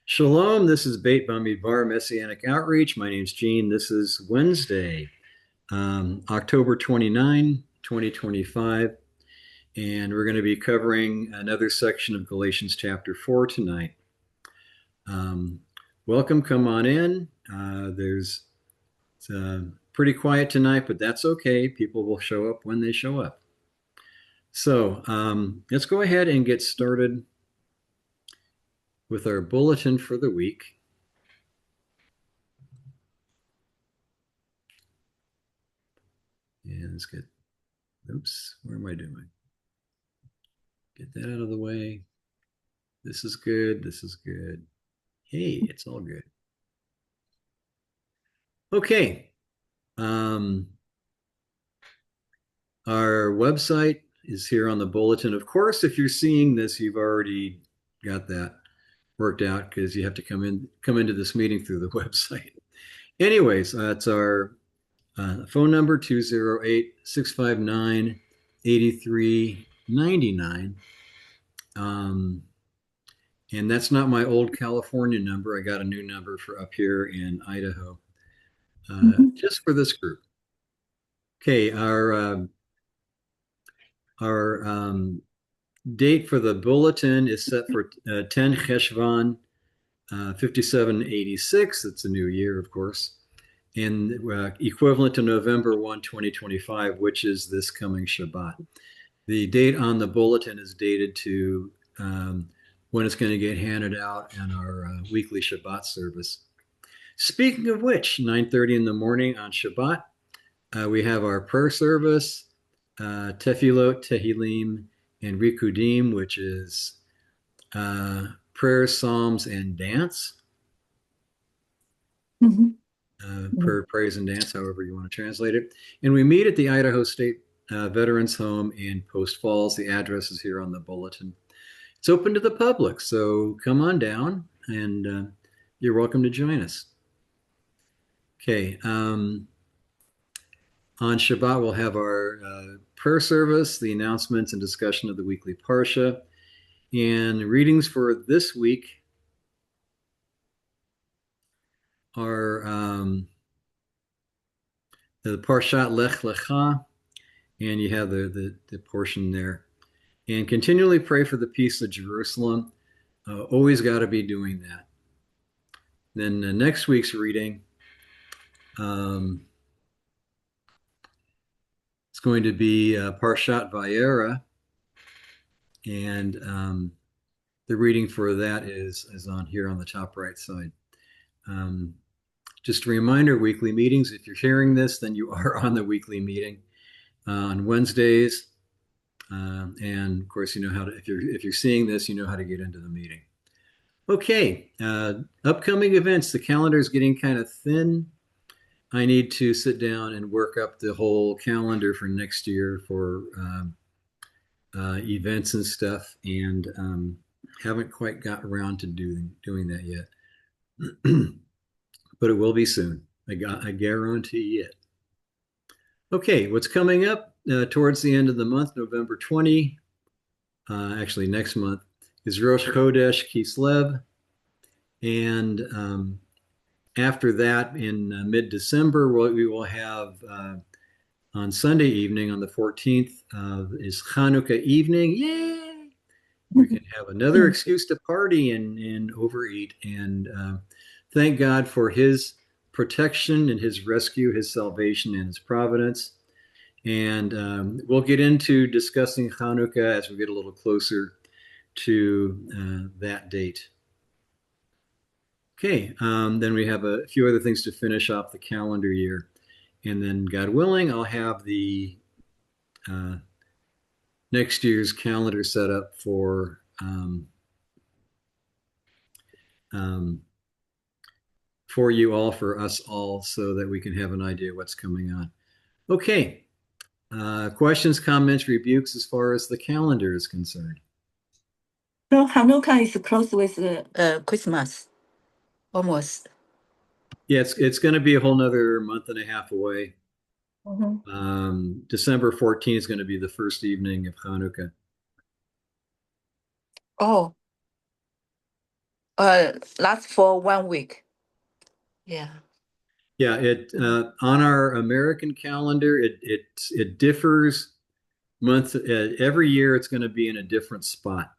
Shalom, this is Beit Bamidbar Messianic Outreach. My name's Gene. This is Wednesday, October 29, 2025, and we're going to be covering another section of Galatians Chapter 4 tonight. Um, Welcome, come on in. It's pretty quiet tonight, but that's okay. People will show up when they show up. So let's go ahead and get started with our bulletin for the week. And let's get, oops, where am I doing? Get that out of the way. This is good. This is good. Hey, it's all good. Okay. Um, our website is here on the bulletin. Of course, if you're seeing this, you've already got that worked out because you have to come into this meeting through the website. Anyways, that's our phone number 208-659-8399. And that's not my old California number. I got a new number for up here in Idaho, Mhm. just for this group. Okay, our date for the bulletin is set for 10 Cheshvan 5786. It's a new year, of course, and equivalent to November 1, 2025, which is this coming Shabbat. The date on the bulletin is dated to when it's going to get handed out in our weekly Shabbat service. Speaking of which, 9:30 in the morning on Shabbat, we have our prayer service, Tefillot, Tehillim, and Rikudim, which is prayers, psalms, and dance. Mhm. Mhm. Prayer, praise, and dance, however you want to translate it. And we meet at the Idaho State Veterans Home in Post Falls. The address is here on the bulletin. It's open to the public, so come on down and you're welcome to join us. Okay. On Shabbat, we'll have our prayer service, the announcements and discussion of the weekly Parsha, and readings for this week are the Parshat Lech Lecha, and you have the portion there. And continually pray for the peace of Jerusalem. Always got to be doing that. Then next week's reading um, is going to be Parshat Vayera, and the reading for that is on here on the top right side. Um, just a reminder, weekly meetings. If you're hearing this, then you are on the weekly meeting on Wednesdays. And of course, you know how to, if you're seeing this, you know how to get into the meeting. Okay, upcoming events. The calendar is getting kind of thin. I need to sit down and work up the whole calendar for next year for events and stuff, and haven't quite got around to doing that yet. But it will be soon. I guarantee it. Okay, what's coming up towards the end of the month, November 20, actually next month, is Rosh Chodesh Kislev. And after that, in mid-December, we will have on Sunday evening, on the 14th, is Hanukkah evening. Yay! We can have another Mm. excuse to party and overeat. And thank God for his protection and his rescue, his salvation, and his providence. And we'll get into discussing Hanukkah as we get a little closer to that date. Okay, then we have a few other things to finish off the calendar year. And then, God willing, I'll have the uh, next year's calendar set up um, for you all, for us all, so that we can have an idea what's coming on. Okay, questions, comments, rebukes as far as the calendar is concerned. So Hanukkah is close with Christmas, almost. Yeah, it's going to be a whole nother month and a half away. Mhm. December 14th is going to be the first evening of Hanukkah. Oh, Last for 1 week. Yeah. Yeah, it on our American calendar, it differs month every year. It's going to be in a different spot.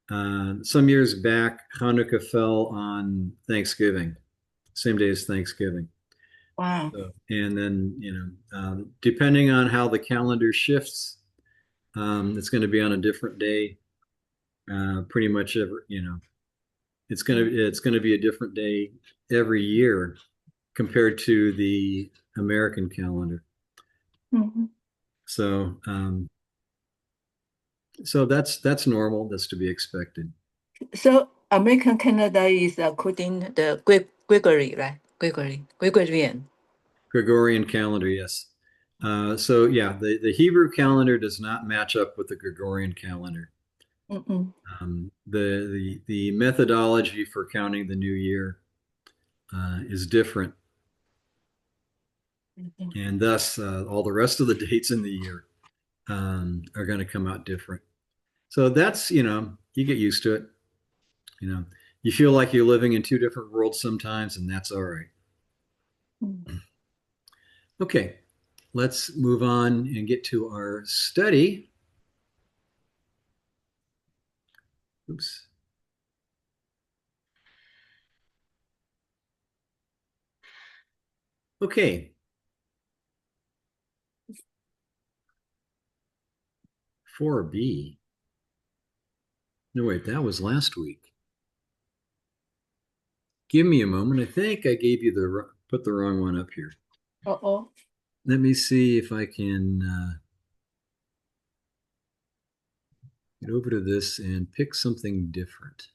Some years back, Hanukkah fell on Thanksgiving, same day as Thanksgiving. Wow. So, and then depending on how the calendar shifts, it's going to be on a different day. Pretty much every it's going to be a different day every year compared to the American calendar. Mm-hmm. So so that's normal. That's to be expected. So American Canada is according the Gregory, right? Gregorian. Gregorian calendar, yes. So yeah, the Hebrew calendar does not match up with the Gregorian calendar. Mm-mm. The methodology for counting the new year is different, Mm-hmm. and thus all the rest of the dates in the year are going to come out different. So that's you get used to it. You know, you feel like you're living in two different worlds sometimes, and that's all right. Mm. Okay, let's move on and get to our study. Oops. Okay, 4B. No, wait, that was last week. Give me a moment. I think I gave you put the wrong one up here. Uh-oh. Let me see if I can get over to this and pick something different.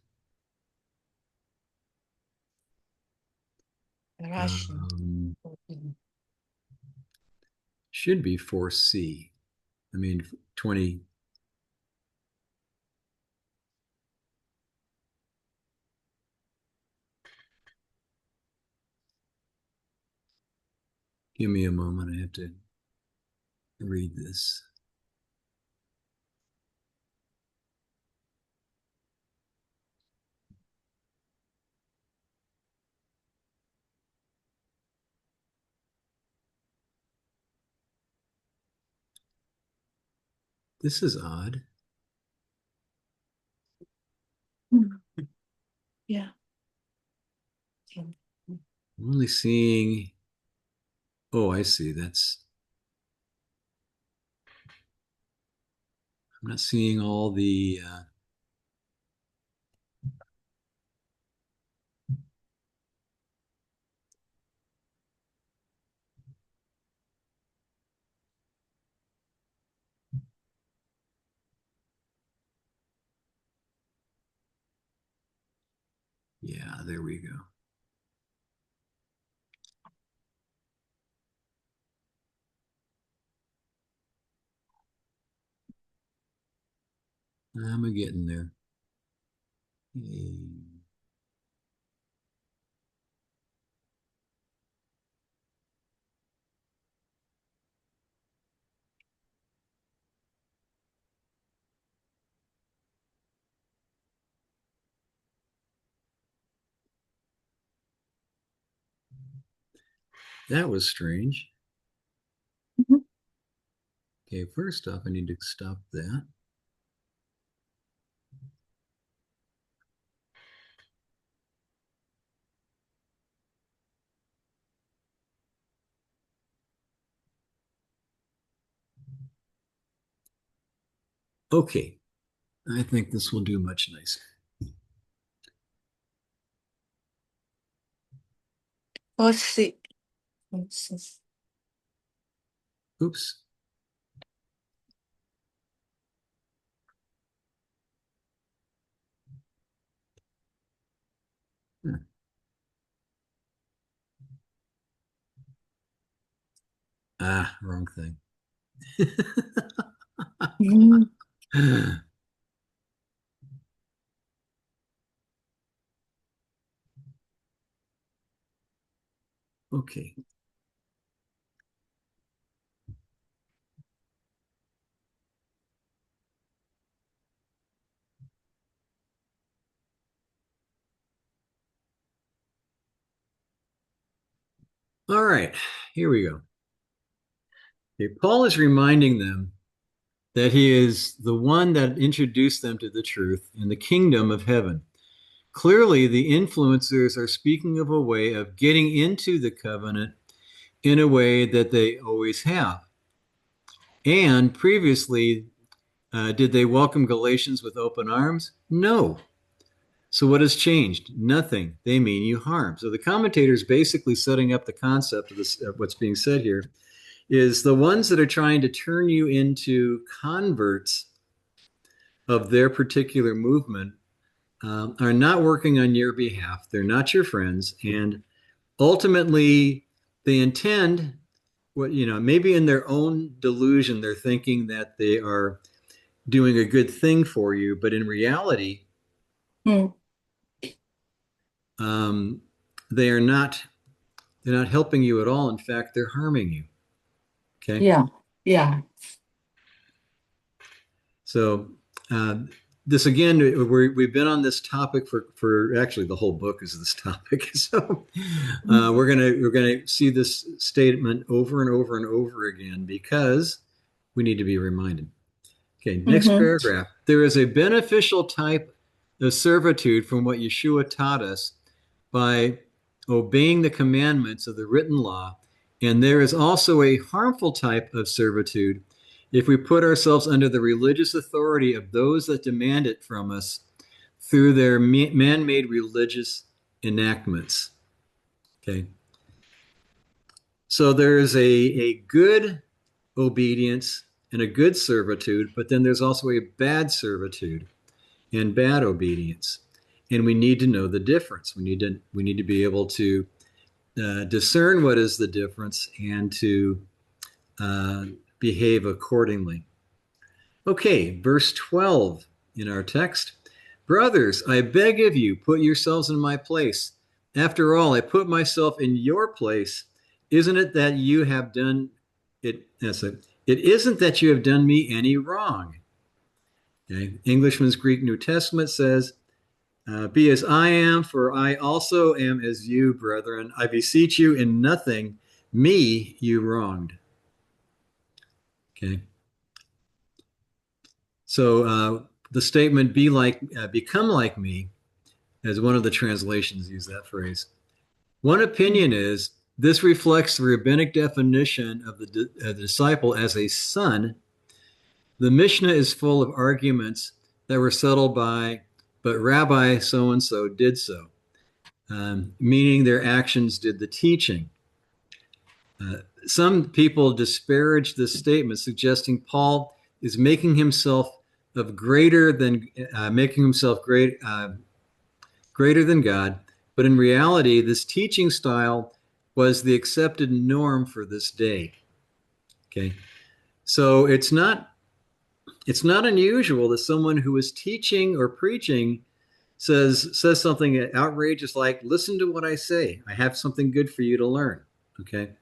Russian. Should be 4C. I mean, 20. Give me a moment. I have to read this. This is odd. Mm. Yeah. I'm only seeing. Oh, I see. I'm not seeing all the. Yeah, there we go. I'm getting there. That was strange. Mhm. Okay, first off, I need to stop that. Okay, I think this will do much nicer. Let's see. Oops. Hmm. Ah, wrong thing. Mm. Okay. All right, here we go. Okay, Paul is reminding them that he is the one that introduced them to the truth in the kingdom of heaven. Clearly, the influencers are speaking of a way of getting into the covenant in a way that they always have. And previously, did they welcome Galatians with open arms? No. So what has changed? Nothing. They mean you harm. So the commentator is basically setting up the concept of this, of what's being said here, is the ones that are trying to turn you into converts of their particular movement are not working on your behalf. They're not your friends, and ultimately, they intend what maybe in their own delusion, they're thinking that they are doing a good thing for you, but in reality, Mm. um, they are not. They're not helping you at all. In fact, they're harming you. Okay. Yeah. Yeah. So uh, this again, we've been on this topic for actually the whole book is this topic. So we're gonna see this statement over and over and over again because we need to be reminded. Okay, next Mm-hmm. paragraph. There is a beneficial type of servitude from what Yeshua taught us by obeying the commandments of the written law. And there is also a harmful type of servitude if we put ourselves under the religious authority of those that demand it from us through their man made religious enactments. Okay. So there is a good obedience and a good servitude, but then there's also a bad servitude and bad obedience. And we need to know the difference. We need to be able to discern what is the difference and to uh, behave accordingly. Okay, verse 12 in our text. Brothers, I beg of you, put yourselves in my place. After all, I put myself in your place. Isn't it that you have done it? It isn't that you have done me any wrong. Okay, Englishman's Greek New Testament says, be as I am, for I also am as you, brethren. I beseech you in nothing, me you wronged. Okay. So the statement become like me, as one of the translations use that phrase. One opinion is this reflects the rabbinic definition of the disciple as a son. The Mishnah is full of arguments that were settled by, but Rabbi so and so did so, meaning their actions did the teaching. Some people disparage this statement, suggesting Paul is making himself making himself greater than God. But in reality, this teaching style was the accepted norm for this day. Okay, so it's not unusual that someone who is teaching or preaching says something outrageous like, "Listen to what I say. I have something good for you to learn." Okay.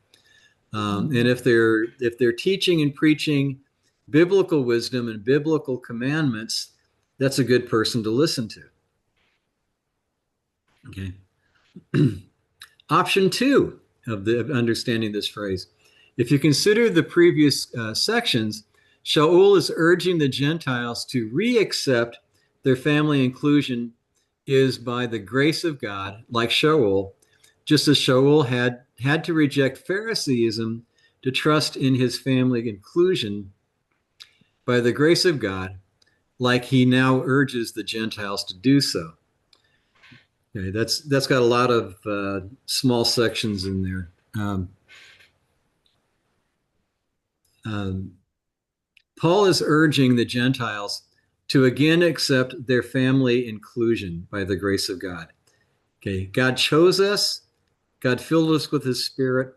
And if they're teaching and preaching biblical wisdom and biblical commandments, that's a good person to listen to. Okay. Option two of understanding this phrase. If you consider the previous sections, Shaul is urging the Gentiles to re-accept their family inclusion is by the grace of God, like Shaul, just as Shaul had to reject Phariseeism to trust in his family inclusion by the grace of God, like he now urges the Gentiles to do so. Okay, that's got a lot of small sections in there. Paul is urging the Gentiles to again accept their family inclusion by the grace of God. Okay, God chose us. God filled us with his Spirit.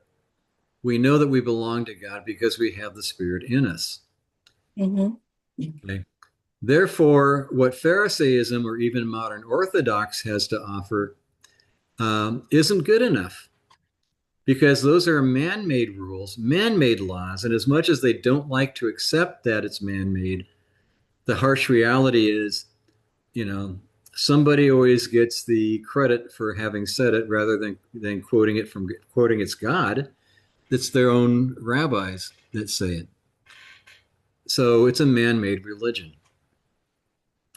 We know that we belong to God because we have the Spirit in us. Mm-hmm. Okay. Therefore, what Pharisaism or even modern Orthodox has to offer isn't good enough because those are man made rules, man made laws. And as much as they don't like to accept that it's man made, the harsh reality is, you know, somebody always gets the credit for having said it rather than quoting it's God. It's their own rabbis that say it. So it's a man-made religion.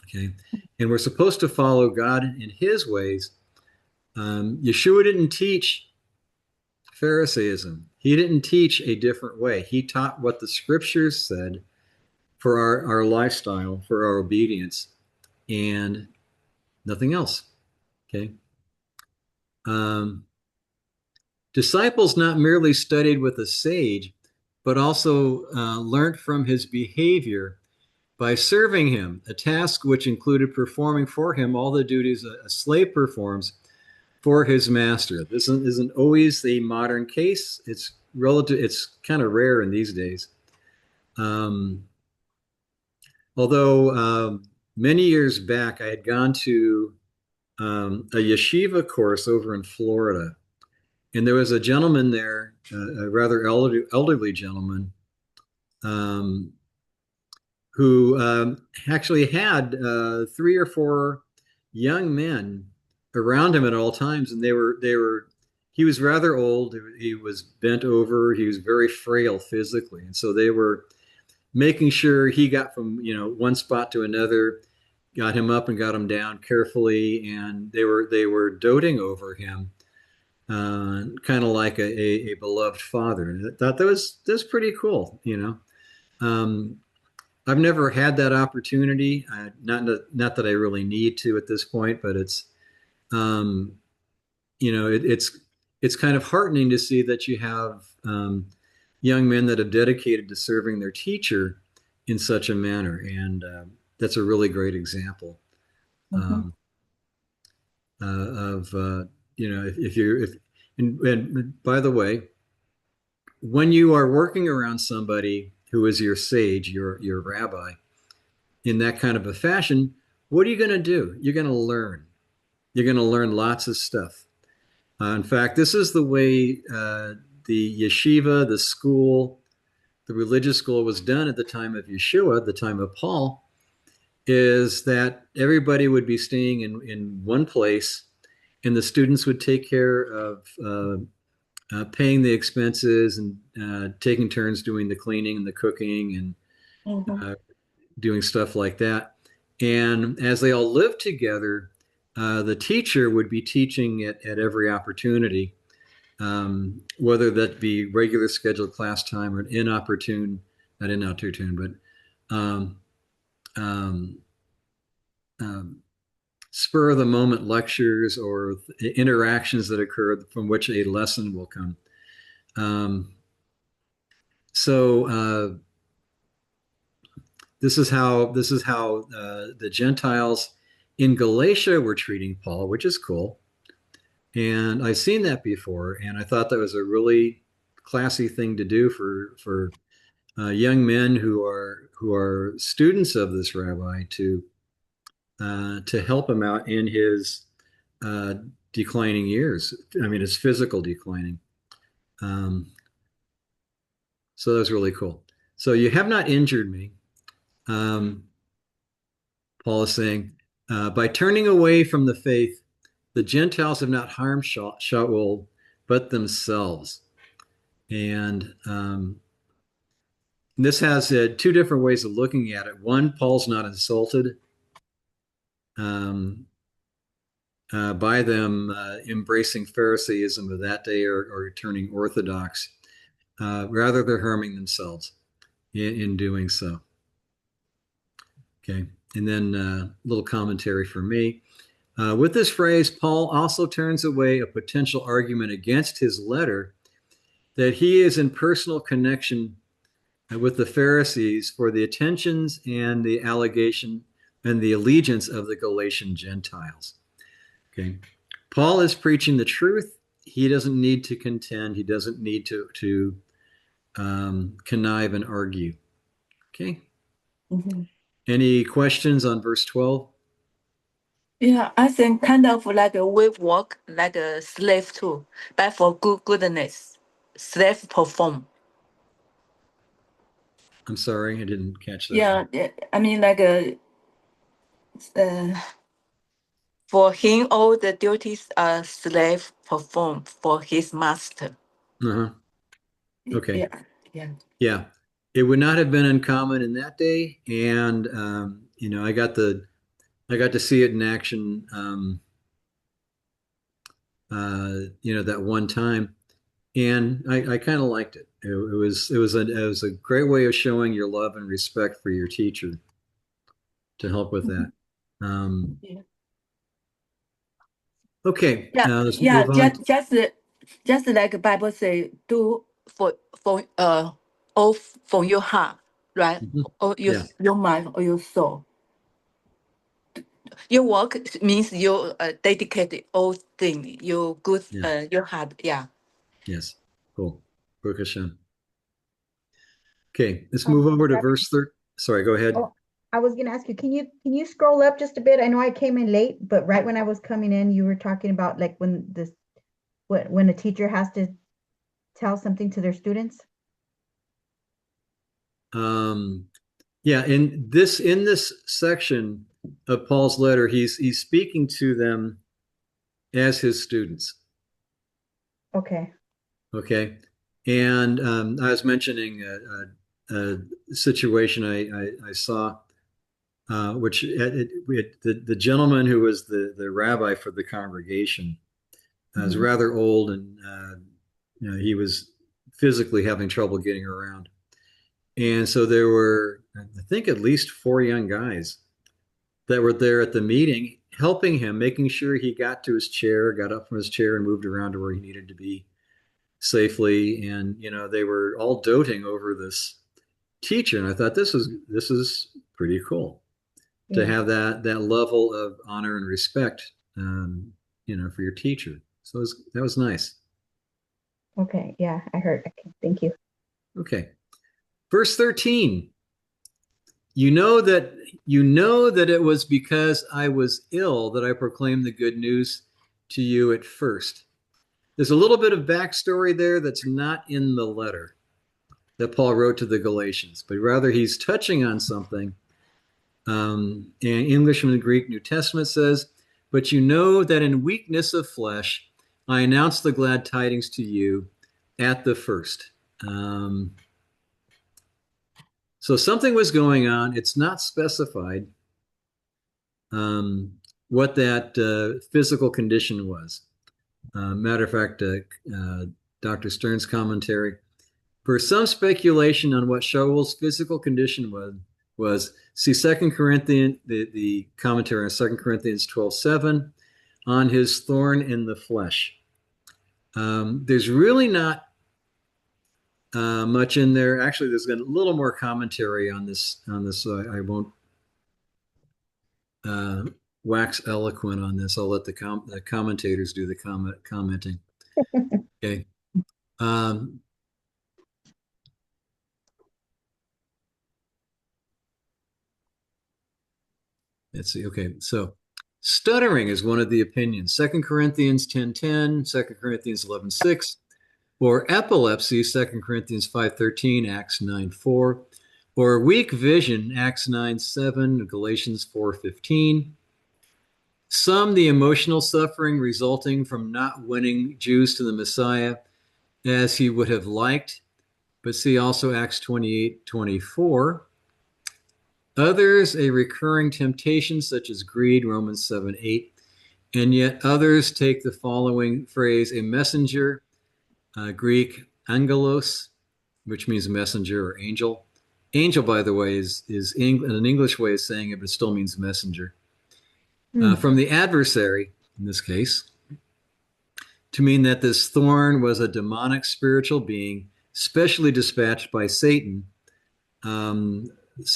Okay, and we're supposed to follow God in His ways. Yeshua didn't teach Pharisaism. He didn't teach a different way. He taught what the Scriptures said for our lifestyle, for our obedience, and nothing else. Okay. Um, Disciples not merely studied with a sage, but also learned from his behavior by serving him, a task which included performing for him all the duties a slave performs for his master. This isn't always the modern case. It's relative. It's kind of rare in these days. Um, although many years back, I had gone to a yeshiva course over in Florida, and there was a gentleman there, a rather elderly gentleman, um, who actually had three or four young men around him at all times, and they were. He was rather old. He was bent over. He was very frail physically, and so they were making sure he got from one spot to another, got him up and got him down carefully, and they were doting over him, kind of like a beloved father. And I thought that was pretty cool. Um, I've never had that opportunity. Not that I really need to at this point, but um, it's kind of heartening to see that you have young men that have dedicated to serving their teacher in such a manner, and that's a really great example Mm-hmm. um, of if you're if and by the way, when you are working around somebody who is your sage, your rabbi, in that kind of a fashion, what are you going to do? You're going to learn. You're going to learn lots of stuff. In fact, this is the way the yeshiva, the school, the religious school was done at the time of Yeshua, the time of Paul, is that everybody would be staying in one place, and the students would take care of paying the expenses and taking turns doing the cleaning and the cooking and Mm-hmm. uh, doing stuff like that. And as they all lived together, the teacher would be teaching at every opportunity, whether that be regular scheduled class time or not inopportune, but um, um, spur of the moment lectures or interactions that occur from which a lesson will come. Um, so this is how the Gentiles in Galatia were treating Paul, which is cool. And I've seen that before, and I thought that was a really classy thing to do for young men who are students of this rabbi to help him out in his uh, declining years. I mean, his physical declining. Um, so that was really cool. So you have not injured me. Um, Paul is saying, by turning away from the faith, the Gentiles have not harmed Shaul, but themselves. And this has two different ways of looking at it. One, Paul's not insulted um, by them embracing Pharisaism of that day or turning Orthodox. Rather, they're harming themselves in doing so. Okay. And then a little commentary for me. With this phrase, Paul also turns away a potential argument against his letter that he is in personal connection with the Pharisees for the attentions and the allegation and the allegiance of the Galatian Gentiles. Okay. Paul is preaching the truth. He doesn't need to contend. He doesn't need to connive and argue. Okay. Mm-hmm. Any questions on verse 12? Yeah, I think kind of like a we work like a slave too, but for goodness, slave perform. I'm sorry, I didn't catch that. Yeah, I mean like a uh, For him, all the duties a slave perform for his master. Uh-huh. Okay. Yeah, yeah. Yeah. It would not have been uncommon in that day, and I got to see it in action. That one time, and I kind of liked it. It was a great way of showing your love and respect for your teacher to help with that. Um, Yeah. okay, Yeah, let's yeah, move on. just like the Bible say, do for all for your heart, right? Mhm. Or Yeah, your mind or your soul. Your work means you dedicated all thing. Your good, yeah, your heart. Yeah. yes, cool. Baruch Hashem. Okay, let's move Um, over to Rabbi- verse 3. Sorry, go ahead. oh, I was gonna ask you, can you scroll up just a bit? I know I came in late, but right when I was coming in, you were talking about like when a teacher has to tell something to their students. Um, yeah, in this section of Paul's letter, he's speaking to them as his students. Okay. Okay, and I was mentioning a situation I saw, which the gentleman who was the rabbi for the congregation was Hmm. rather old, and he was physically having trouble getting around. And so there were, I think, at least four young guys that were there at the meeting, helping him, making sure he got to his chair, got up from his chair, and moved around to where he needed to be safely. And they were all doting over this teacher, and I thought this is pretty cool to Yeah. have that level of honor and respect, for your teacher. So that was nice. Okay. Yeah, I heard. Okay. Thank you. Okay, verse 13. You know that it was because I was ill that I proclaimed the good news to you at first. There's a little bit of backstory there that's not in the letter that Paul wrote to the Galatians, but rather he's touching on something. In English and the Greek New Testament says, "But you know that in weakness of flesh, I announced the glad tidings to you at the first." So something was going on. It's not specified um, what that physical condition was. Matter of fact, Dr. Stern's commentary, for some speculation on what Shaul's physical condition was see Second Corinthians, the commentary on 2 Corinthians 12:7, on his thorn in the flesh. There's really not much in there. Actually, there's a little more commentary on this. So I won't uh, wax eloquent on this. I'll let the commentators do the commenting. Okay. Um, let's see. Okay. So stuttering is one of the opinions. 2 Corinthians 10:10, 2 Corinthians 11:6, or epilepsy, 2 Corinthians 5:13, Acts 9:4, or weak vision, Acts 9:7, Galatians 4:15. Some, the emotional suffering resulting from not winning Jews to the Messiah as he would have liked, but see also Acts 28:24. Others, a recurring temptation such as greed, Romans 7:8. And yet others take the following phrase, a messenger, Greek angelos, which means messenger or angel. Angel, by the way, is an English way of saying it, but it still means messenger. Hmm. From the adversary, in this case, to mean that this thorn was a demonic spiritual being, specially dispatched by Satan.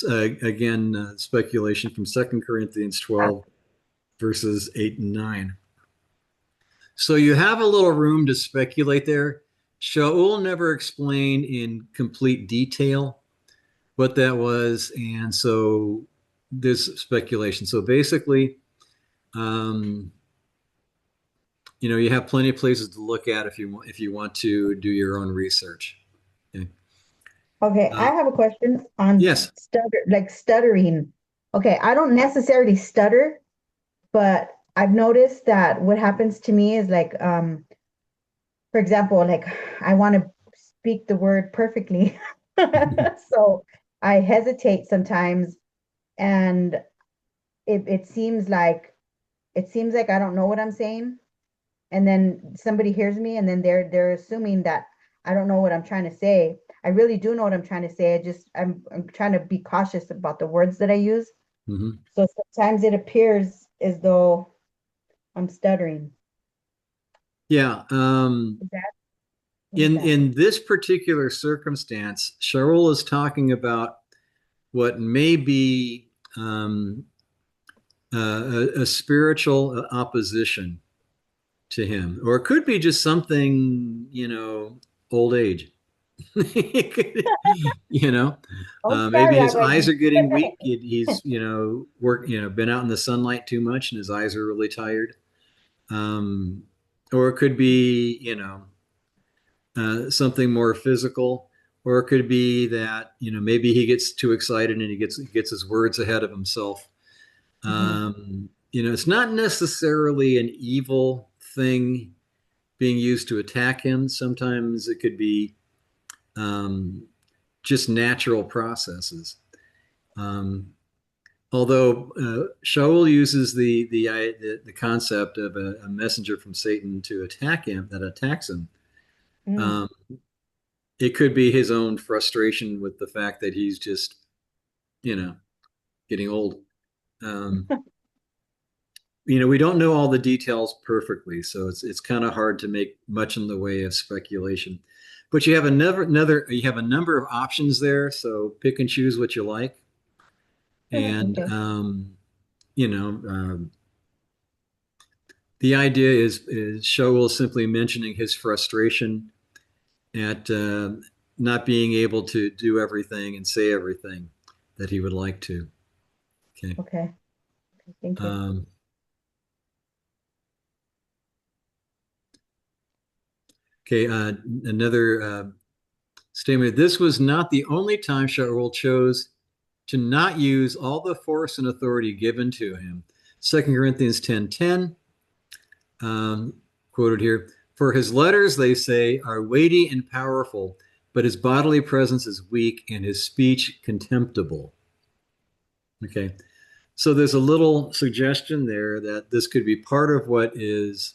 Again, speculation from 2 Corinthians 12, verses 8 and 9. So you have a little room to speculate there. Shaul never explained in complete detail what that was, and so there's speculation. So basically, um, you have plenty of places to look at if you want to do your own research. Okay. Okay, I have a question on Yes. stuttering. Okay, I don't necessarily stutter, but I've noticed that what happens to me is like, for example, like I want to speak the word perfectly. So I hesitate sometimes, and it seems like I don't know what I'm saying. And then somebody hears me, and then they're assuming that I don't know what I'm trying to say. I really do know what I'm trying to say. I'm trying to be cautious about the words that I use. Mm-hmm. So sometimes it appears as though I'm stuttering. Yeah. Is that what is that? In this particular circumstance, Shaul is talking about what may be a spiritual opposition to him, or it could be just something, old age. you know, Don't start maybe his eyes already. are getting weak. He's, been out in the sunlight too much, and his eyes are really tired. Um, or it could be, something more physical, or it could be that maybe he gets too excited and he gets his words ahead of himself. Mhm. It's not necessarily an evil thing being used to attack him. Sometimes it could be um, just natural processes. Um, although Shaul uses the concept of a messenger from Satan to attack him, that attacks him. Mm. Um, it could be his own frustration with the fact that he's just, you know, getting old. Um, we don't know all the details perfectly, so it's kind of hard to make much in the way of speculation. But you have you have a number of options there, so pick and choose what you like. And Okay. you know, um, the idea is Shaul simply mentioning his frustration at not being able to do everything and say everything that he would like to. Okay. Okay. Thank you. Um, okay. Another statement. This was not the only time Shaul chose to not use all the force and authority given to him. 2 Corinthians 10:10, um, quoted here. For his letters, they say, are weighty and powerful, but his bodily presence is weak and his speech contemptible. Okay. So there's a little suggestion there that this could be part of what is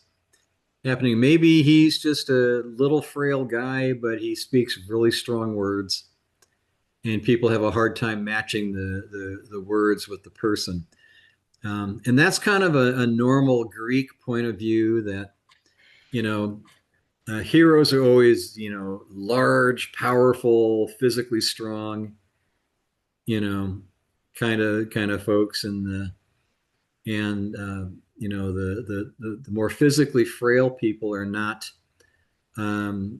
happening. Maybe he's just a little frail guy, but he speaks really strong words, and people have a hard time matching the words with the person. And that's kind of a normal Greek point of view that, you know, heroes are always, large, powerful, physically strong, kind of folks, and the more physically frail people are not um,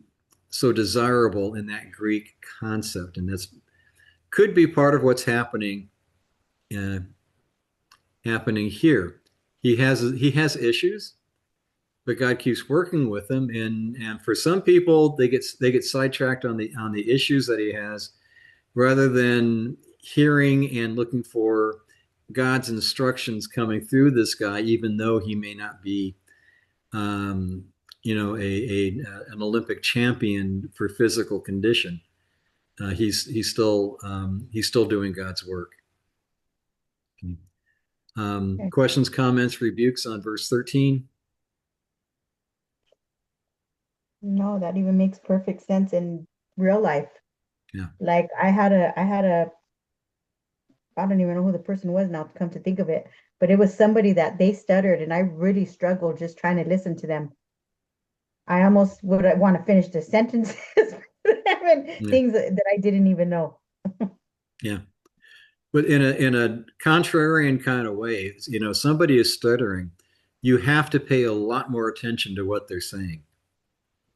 so desirable in that Greek concept, and that's could be part of what's uh, happening here. He has issues, but God keeps working with him, and for some people they get sidetracked on the issues that he has, rather than hearing and looking for God's instructions coming through this guy, even though he may not be, um, an Olympic champion for physical condition. He's still doing God's work. Okay. Questions, comments, rebukes on verse 13? No, that even makes perfect sense in real life. Yeah. Like I had a I don't even know who the person was now, to come to think of it, but it was somebody that they stuttered, and I really struggled just trying to listen to them. I almost would want to finish the sentences and Yeah. things that I didn't even know. Yeah. But in a contrarian kind of way, somebody is stuttering, you have to pay a lot more attention to what they're saying.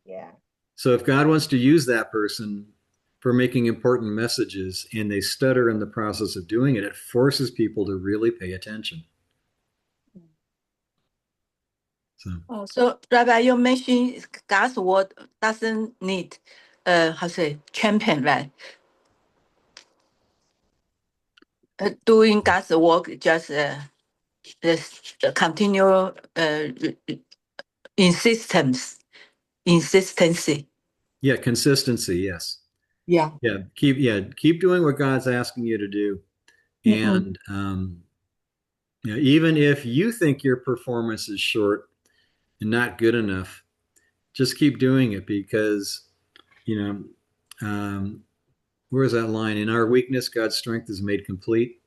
Yeah. So if God wants to use that person for making important messages and they stutter in the process of doing it, it forces people to really pay attention. So Oh, so Rabbi, you mentioned God's word doesn't need, how say, champion, right? Doing God's work just the continual insistency. Yeah, consistency. Yes. Yeah. Keep doing what God's asking you to do, and even if you think your performance is short and not good enough, just keep doing it because you know where's that line? In our weakness, God's strength is made complete.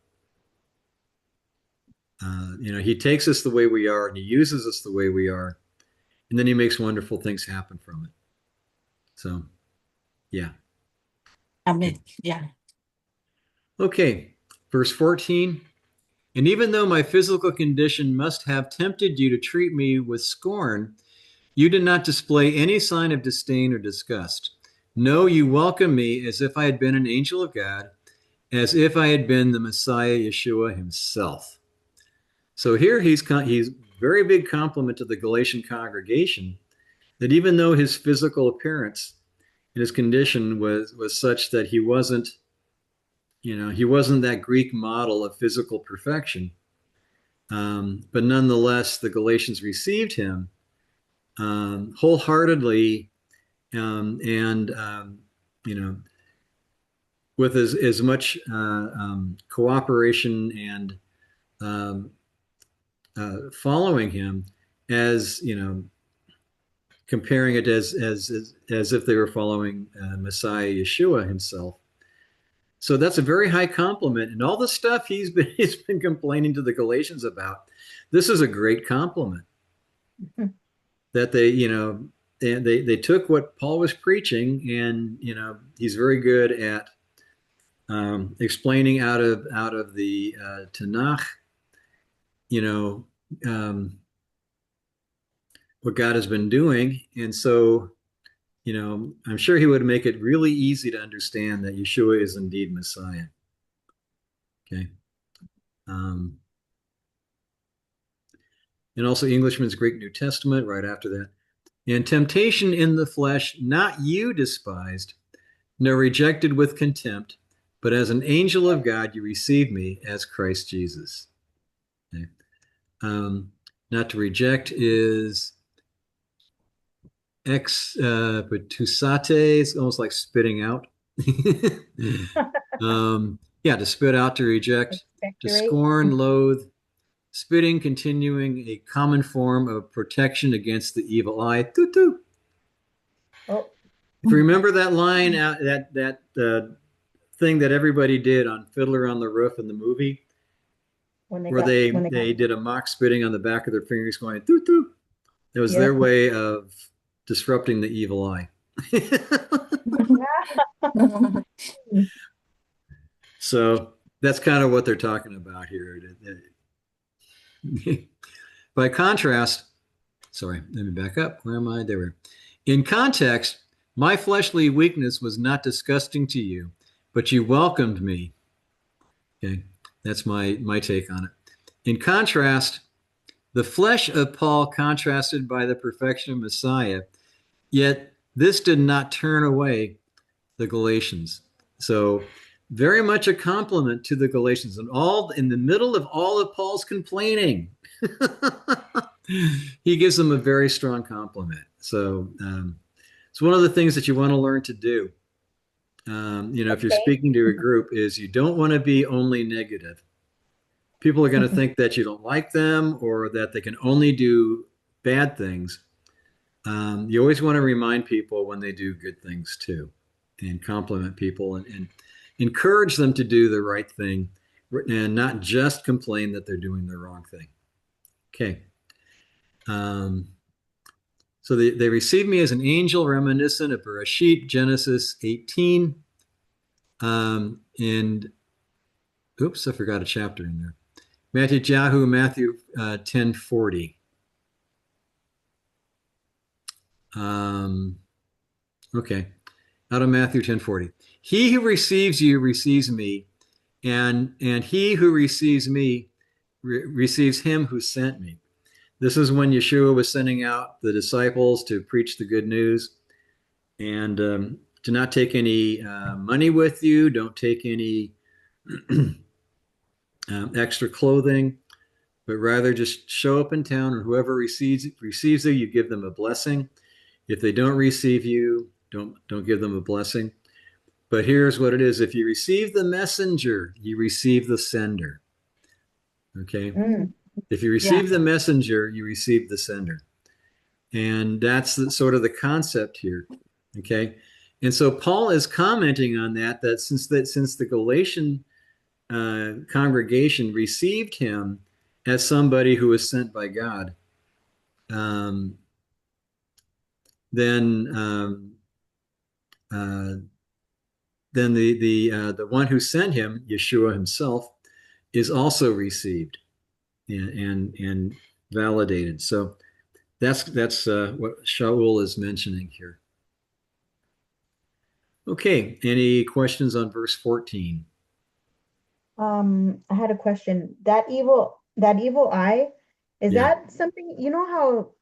He takes us the way we are and he uses us the way we are, and then he makes wonderful things happen from it. So, yeah. Amen. Yeah. Okay, verse 14. And even though my physical condition must have tempted you to treat me with scorn, you did not display any sign of disdain or disgust. No, you welcomed me as if I had been an angel of God, as if I had been the Messiah Yeshua himself. So here he's very big compliment to the Galatian congregation that even though his physical appearance and his condition was such that he wasn't that Greek model of physical perfection, but nonetheless the Galatians received him wholeheartedly, and with as much cooperation and following him as comparing it as if they were following Messiah Yeshua himself. So that's a very high compliment, and all the stuff he's been complaining to the Galatians about. This is a great compliment that they took what Paul was preaching, and he's very good at explaining out of the Tanakh, what God has been doing, and so I'm sure he would make it really easy to understand that Yeshua is indeed Messiah. Okay. And also Englishman's Greek New Testament right after that. And temptation in the flesh, not you despised, nor rejected with contempt, but as an angel of God, you receive me as Christ Jesus. Okay. Not to reject is petusate, it's almost like spitting out. To spit out, to reject, to scorn, loathe, spitting, continuing, a common form of protection against the evil eye. Toot. Oh. If you remember that line, that thing that everybody did on Fiddler on the Roof in the movie, where they did a mock spitting on the back of their fingers going, toot. It was their way of disrupting the evil eye. So that's kind of what they're talking about here. By contrast, sorry, let me back up. Where am I? There we are. In context, my fleshly weakness was not disgusting to you, but you welcomed me. Okay, that's my take on it. In contrast, the flesh of Paul contrasted by the perfection of Messiah, yet this did not turn away the Galatians. So very much a compliment to the Galatians, and all in the middle of all of Paul's complaining. He gives them a very strong compliment. So it's one of the things that you want to learn to do. If you're speaking to a group, is you don't want to be only negative. People are going to think that you don't like them or that they can only do bad things. You always want to remind people when they do good things too, and compliment people and encourage them to do the right thing and not just complain that they're doing the wrong thing. Okay. So they received me as an angel reminiscent of Bereshit, Genesis 18. And oops, I forgot a chapter in there. Matthew 10:40. Okay. Out of Matthew 10:40. He who receives you receives me, and he who receives me receives him who sent me. This is when Yeshua was sending out the disciples to preach the good news, and to not take any money with you. Don't take any extra clothing. but rather just show up in town, and whoever receives you, you give them a blessing. If they don't receive you, don't give them a blessing. But here's what it is: if you receive the messenger, you receive the sender. Okay. Mm, If you yeah. receive the messenger, you receive the sender. And that's sort of the concept here. Okay. And so Paul is commenting on that since the Galatian congregation received him as somebody who was sent by God, um, then uh, then the one who sent him, Yeshua himself, is also received and validated. So that's what Shaul is mentioning here. Okay, any questions on verse 14? I had a question. That evil eye, is Yeah. that something, you know how,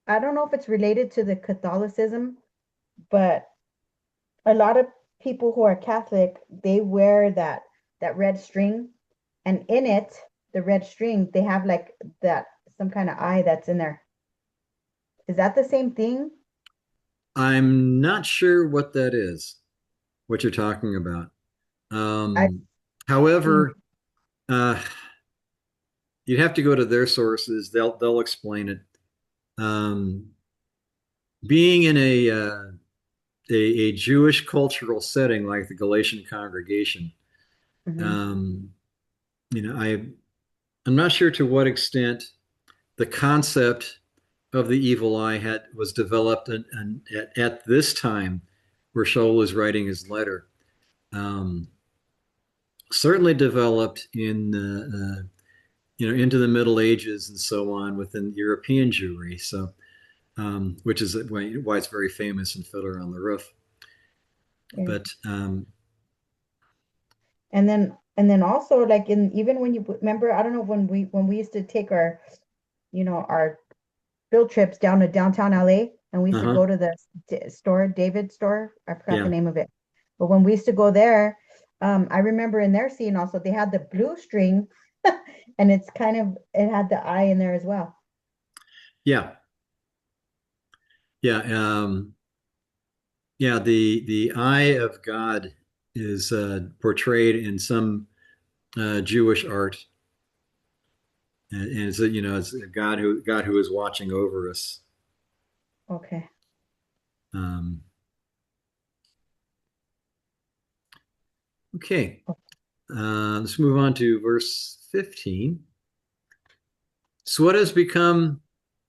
I don't know if it's related to the Catholicism, but a lot of people who are Catholic, they wear that red string, and in it, the red string, they have like that some kind of eye that's in there. Is that the same thing? I'm not sure what that is, what you're talking about. I've Um, seen. however, uh, you'd have to go to their sources. They'll explain it. Um, being in a Jewish cultural setting like the Galatian congregation, Mhm. um, I'm not sure to what extent the concept of the evil eye was developed at this time where Shaul was writing his letter. Um, Certainly developed in into the Middle Ages and so on within European Jewry. So which is why it's very famous in Fiddler on the Roof. Okay. But And then also, like, in even when you remember, I don't know, when we used to take our field trips down to downtown LA, and we used to uh-huh, go to the store, David store. I forgot the yeah, name of it. But when we used to go there, I remember in their scene also they had the blue string, and it had the eye in there as well. yeah, yeah, yeah. The eye of God is portrayed in some Jewish art, and it's it's a God who is watching over us. Okay. Um, okay, let's move on to verse 15. So what has become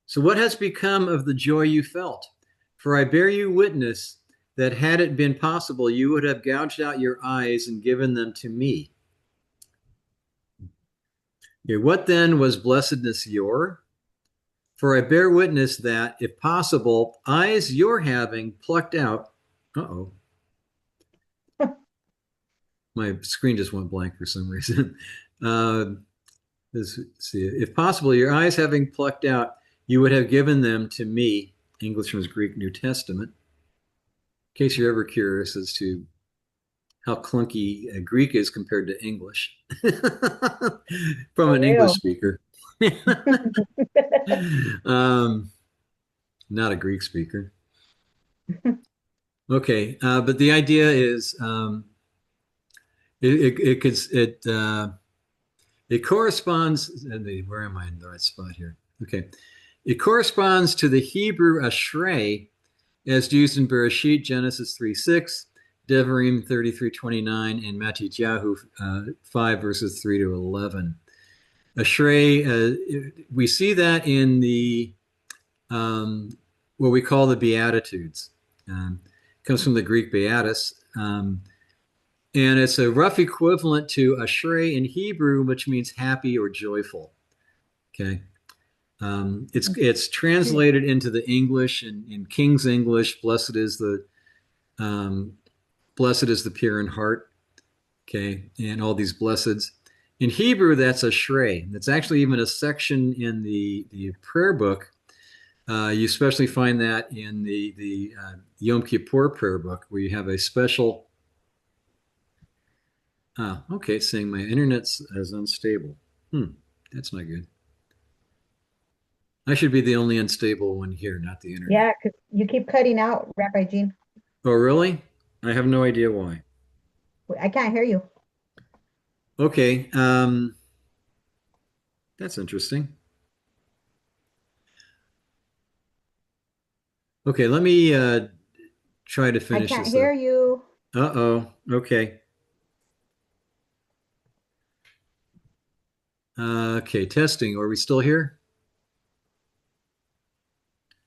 so what has become of the joy you felt? For I bear you witness that had it been possible, you would have gouged out your eyes and given them to me. Okay, what then was blessedness your? For I bear witness that, if possible, eyes you're having plucked out. Uh-oh, my screen just went blank for some reason. Uh, let's see. If possible, your eyes having plucked out, you would have given them to me. English from Greek New Testament. In case you're ever curious as to how clunky Greek is compared to English from For an English real. speaker. um, Not a Greek speaker. Okay, but the idea is it could it corresponds. Where am I in the right spot here? Okay, it corresponds to the Hebrew ashrei as used in Bereshit, Genesis 3:6, Devarim 33:29, and Matityahu 5 verses 3 to 11. Ashrei, we see that in the what we call the Beatitudes. It comes from the Greek beatus, and it's a rough equivalent to ashrei in Hebrew, which means happy or joyful. Okay, it's translated into the English in King's English. Um, blessed is the pure in heart. Okay, and all these blesseds. In Hebrew, that's ashrei. That's actually even a section in the prayer book. You especially find that in the Yom Kippur prayer book, where you have a special. Okay, it's saying my internet's as unstable. That's not good. I should be the only unstable one here, not the internet. Yeah, because you keep cutting out, Rabbi Jean. Oh, really? I have no idea why. I can't hear you. Okay, that's interesting. Okay, let me try to I finish can't this up. hear you. Uh-oh. Okay. Okay, testing. Are we still here?